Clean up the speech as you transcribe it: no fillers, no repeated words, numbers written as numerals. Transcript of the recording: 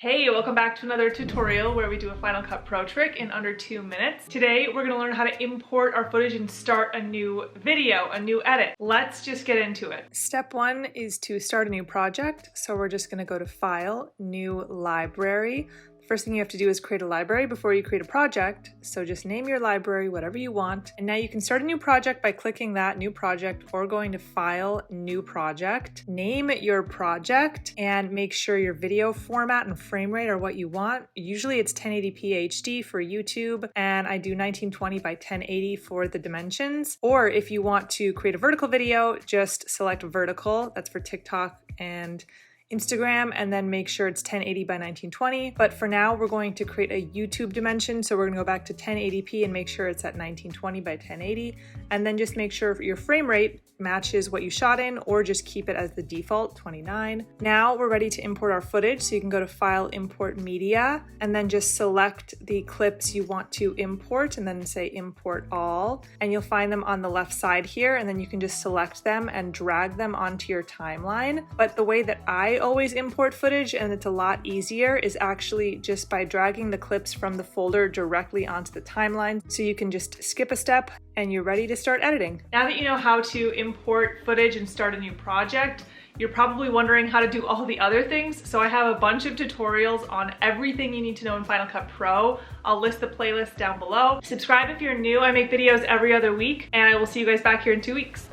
Hey, welcome back to another tutorial where we do a Final Cut Pro trick in under 2 minutes. Today, we're gonna learn how to import our footage and start a new video, a new edit. Let's just get into it. Step one is to start a new project. So we're just gonna go to File, New Library. First thing you have to do is create a library before you create a project. So just name your library, whatever you want. And now you can start a new project by clicking that new project or going to File, New Project. Name your project and make sure your video format and frame rate are what you want. Usually it's 1080p HD for YouTube, and I do 1920 by 1080 for the dimensions. Or if you want to create a vertical video, just select vertical. That's for TikTok and Instagram, and then make sure it's 1080 by 1920. But for now, we're going to create a YouTube dimension. So we're gonna go back to 1080p and make sure it's at 1920 by 1080. And then just make sure your frame rate matches what you shot in, or just keep it as the default, 29. Now we're ready to import our footage. So you can go to File, Import Media, and then just select the clips you want to import and then say Import All. And you'll find them on the left side here, and then you can just select them and drag them onto your timeline. But the way that I always import footage, and it's a lot easier, is actually just by dragging the clips from the folder directly onto the timeline. So you can just skip a step and you're ready to start editing. Now that you know how to import footage and start a new project, you're probably wondering how to do all the other things. So I have a bunch of tutorials on everything you need to know in Final Cut Pro. I'll list the playlist down below. Subscribe if you're new. I make videos every other week, and I will see you guys back here in 2 weeks.